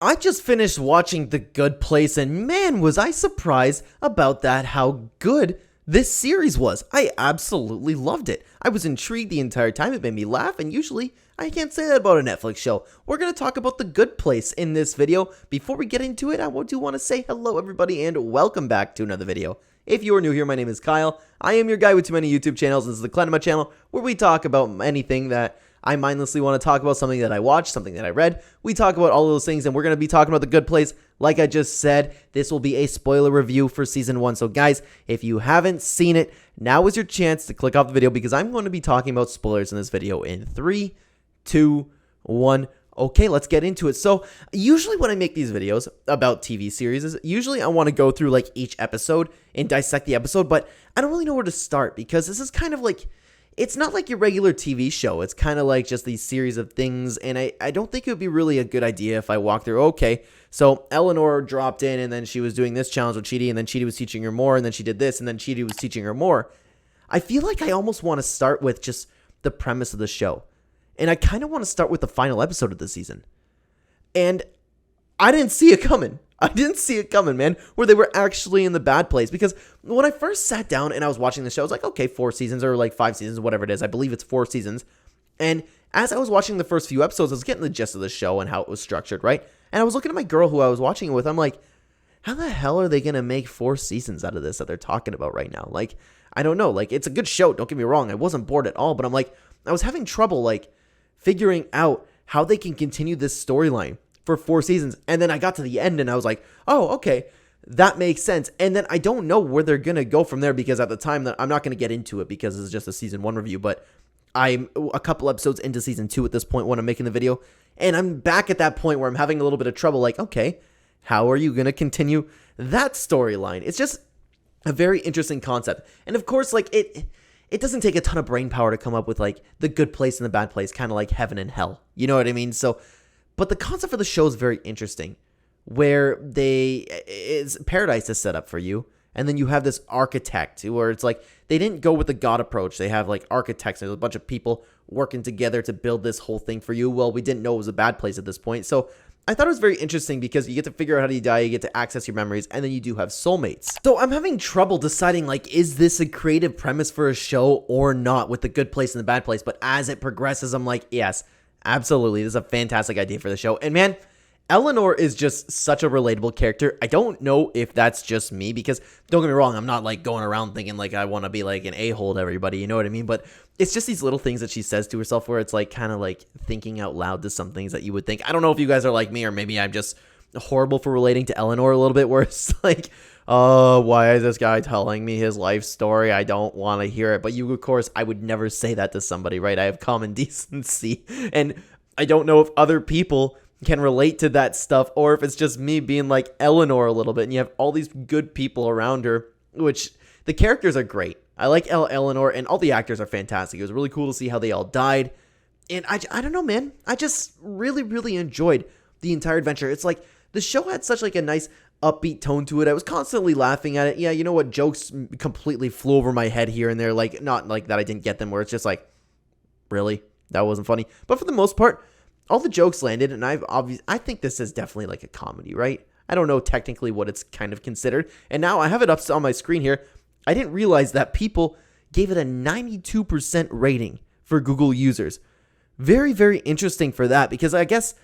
I just finished watching The Good Place, and man, was I surprised about how good this series was. I absolutely loved it. I was intrigued the entire time. It made me laugh, and usually I can't say that about a Netflix show. We're going to talk about The Good Place in this video. Before we get into it, I do want to say hello, everybody, and welcome back to another video. If you are new here, my name is Kyle. I am your guy with too many YouTube channels. This is the Clenema channel, where we talk about anything that I mindlessly want to talk about, something that I watched, something that I read. We talk about all of those things, and we're going to be talking about The Good Place. Like I just said, this will be a spoiler review for Season 1. So guys, if you haven't seen it, now is your chance to click off the video because I'm going to be talking about spoilers in this video in 3, 2, 1. Okay, let's get into it. So usually when I make these videos about TV series, usually I want to go through like each episode and dissect the episode, but I don't really know where to start because this is kind of like, it's not like your regular TV show. It's kind of like just these series of things, and I don't think it would be really a good idea if I walk through, okay, so Eleanor dropped in, and then she was doing this challenge with Chidi, and then Chidi was teaching her more, and then she did this, and then Chidi was teaching her more. I feel like I almost want to start with just the premise of the show, and I kind of want to start with the final episode of the season, and I didn't see it coming. I didn't see it coming, man, where they were actually in the bad place. Because when I first sat down and I was watching the show, I was like, okay, 4 seasons or like 5 seasons, whatever it is. I believe it's 4 seasons. And as I was watching the first few episodes, I was getting the gist of the show and how it was structured, right? And I was looking at my girl who I was watching it with. I'm like, how the hell are they going to make 4 seasons out of this that they're talking about right now? Like, I don't know. Like, it's a good show. Don't get me wrong. I wasn't bored at all. But I'm like, I was having trouble, like, figuring out how they can continue this storyline for 4 seasons. And then I got to the end and I was like, oh, okay, that makes sense. And then I don't know where they're going to go from there because at the time that I'm not going to get into it because this is just a season 1 review, but I'm a couple episodes into season 2 at this point when I'm making the video. And I'm back at that point where I'm having a little bit of trouble. Like, okay, how are you going to continue that storyline? It's just a very interesting concept. And of course, like it doesn't take a ton of brain power to come up with like the good place and the bad place, kind of like heaven and hell. You know what I mean? But the concept for the show is very interesting, where paradise is set up for you, and then you have this architect where it's like they didn't go with the God approach. They have like architects. There's a bunch of people working together to build this whole thing for you. Well, we didn't know it was a bad place at this point. So I thought it was very interesting because you get to figure out how do you die, you get to access your memories, and then you do have soulmates. So I'm having trouble deciding, like, is this a creative premise for a show or not with the good place and the bad place? But as it progresses, I'm like, yes, absolutely. This is a fantastic idea for the show. And man, Eleanor is just such a relatable character. I don't know if that's just me because don't get me wrong, I'm not like going around thinking like I want to be like an a-hole to everybody, you know what I mean? But it's just these little things that she says to herself where it's like kind of like thinking out loud to some things that you would think. I don't know if you guys are like me or maybe I'm just horrible for relating to Eleanor a little bit where it's like, oh, why is this guy telling me his life story? I don't want to hear it. But you, of course, I would never say that to somebody, right? I have common decency. And I don't know if other people can relate to that stuff or if it's just me being like Eleanor a little bit. And you have all these good people around her, which the characters are great. I like Eleanor, and all the actors are fantastic. It was really cool to see how they all died. And I don't know, man. I just really, really enjoyed the entire adventure. It's like the show had such like a nice upbeat tone to it. I was constantly laughing at it. Yeah, you know what? Jokes completely flew over my head here and there. Like, not like that I didn't get them, where it's just like, really? That wasn't funny. But for the most part, all the jokes landed, and I think this is definitely like a comedy, right? I don't know technically what it's kind of considered. And now I have it up on my screen here. I didn't realize that people gave it a 92% rating for Google users. Very, very interesting for that, because I guess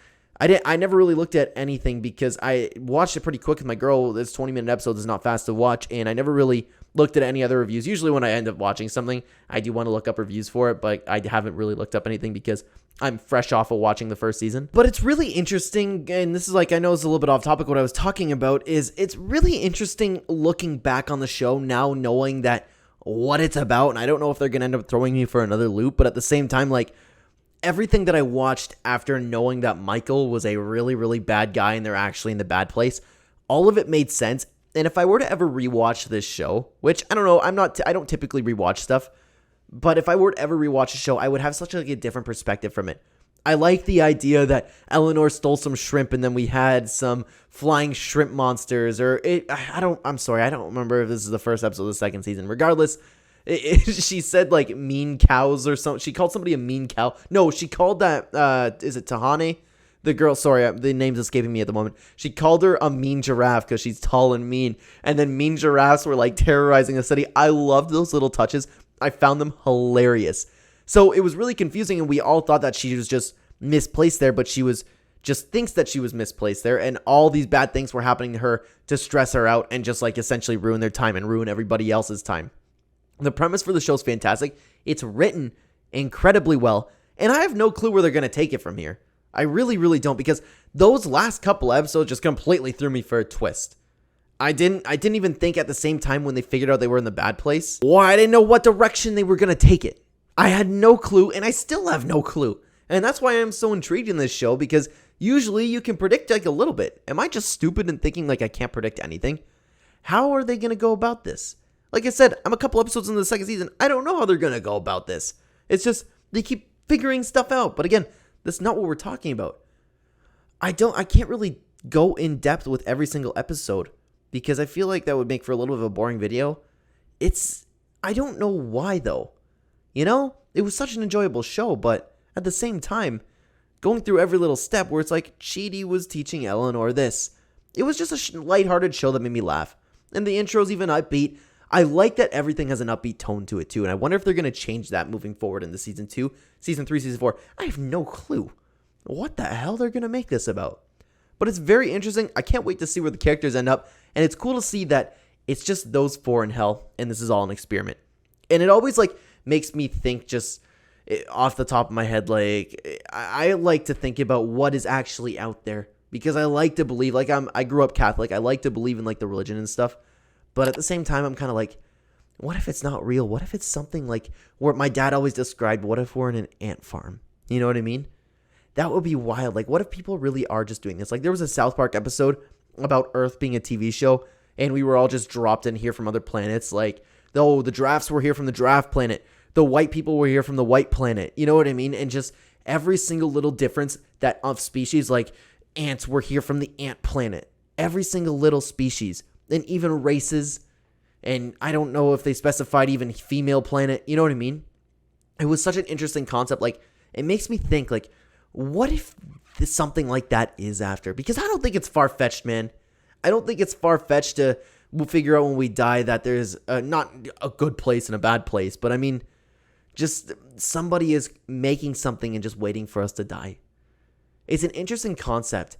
I never really looked at anything because I watched it pretty quick with my girl. This 20-minute episode is not fast to watch, and I never really looked at any other reviews. Usually when I end up watching something, I do want to look up reviews for it, but I haven't really looked up anything because I'm fresh off of watching the first season. But it's really interesting, and this is like, I know it's a little bit off topic. What I was talking about is it's really interesting looking back on the show now, knowing that what it's about, and I don't know if they're going to end up throwing me for another loop, but at the same time, like, everything that I watched after knowing that Michael was a really, really bad guy and they're actually in the bad place, all of it made sense. And if I were to ever rewatch this show, which I don't know, I don't typically rewatch stuff, but if I were to ever rewatch a show, I would have such like a different perspective from it. I like the idea that Eleanor stole some shrimp and then we had some flying shrimp monsters, I'm sorry, I don't remember if this is the first episode of the second season. Regardless, she said like mean cows or something. She called somebody a mean cow. No, she called that, is it Tahane? The girl, sorry, the name's escaping me at the moment. She called her a mean giraffe because she's tall and mean. And then mean giraffes were like terrorizing the city. I loved those little touches. I found them hilarious. So it was really confusing, and we all thought that she was just misplaced there, but she was just thinks that she was misplaced there, and all these bad things were happening to her to stress her out and just like essentially ruin their time and ruin everybody else's time. The premise for the show is fantastic. It's written incredibly well, and I have no clue where they're going to take it from here. I really, really don't, because those last couple episodes just completely threw me for a twist. I didn't even think at the same time when they figured out they were in the bad place. Why, I didn't know what direction they were going to take it. I had no clue, and I still have no clue. And that's why I'm so intrigued in this show, because usually you can predict like a little bit. Am I just stupid and thinking like I can't predict anything? How are they going to go about this? Like I said, I'm a couple episodes into the second season. I don't know how they're going to go about this. It's just they keep figuring stuff out. But again, that's not what we're talking about. I can't really go in depth with every single episode because I feel like that would make for a little bit of a boring video. I don't know why though. You know, it was such an enjoyable show, but at the same time, going through every little step where it's like Chidi was teaching Eleanor this. It was just a lighthearted show that made me laugh. And the intro's even upbeat. I like that everything has an upbeat tone to it too, and I wonder if they're going to change that moving forward into Season 2, Season 3, Season 4. I have no clue what the hell they're going to make this about. But it's very interesting. I can't wait to see where the characters end up, and it's cool to see that it's just those four in hell, and this is all an experiment. And it always like makes me think just off the top of my head, like I like to think about what is actually out there, because I like to believe, like I grew up Catholic. I like to believe in like the religion and stuff. But at the same time, I'm kind of like, what if it's not real? What if it's something like where my dad always described, what if we're in an ant farm? You know what I mean? That would be wild. Like, what if people really are just doing this? Like, there was a South Park episode about Earth being a TV show, and we were all just dropped in here from other planets. Like, oh, the giraffes were here from the giraffe planet. The white people were here from the white planet. You know what I mean? And just every single little difference that of species, like ants were here from the ant planet. Every single little species. And even races, and I don't know if they specified even female planet, you know what I mean? It was such an interesting concept. Like, it makes me think, like, what if something like that is after? Because I don't think it's far-fetched, man. I don't think it's far-fetched to we'll figure out when we die that there's not a good place and a bad place, but I mean, just somebody is making something and just waiting for us to die. It's an interesting concept.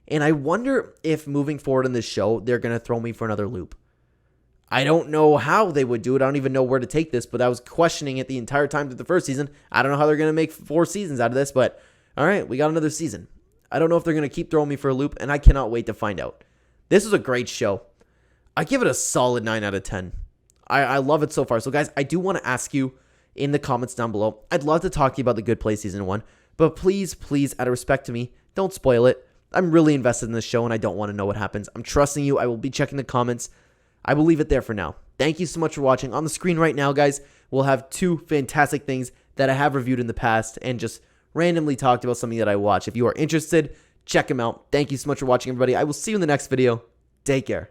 And I wonder if moving forward in this show, they're going to throw me for another loop. I don't know how they would do it. I don't even know where to take this, but I was questioning it the entire time through the first season. I don't know how they're going to make 4 seasons out of this, but all right, we got another season. I don't know if they're going to keep throwing me for a loop, and I cannot wait to find out. This was a great show. I give it a solid 9 out of 10. I love it so far. So guys, I do want to ask you in the comments down below. I'd love to talk to you about the Good Place Season 1, but please, out of respect to me, don't spoil it. I'm really invested in this show, and I don't want to know what happens. I'm trusting you. I will be checking the comments. I will leave it there for now. Thank you so much for watching. On the screen right now, guys, we'll have 2 fantastic things that I have reviewed in the past and just randomly talked about something that I watch. If you are interested, check them out. Thank you so much for watching, everybody. I will see you in the next video. Take care.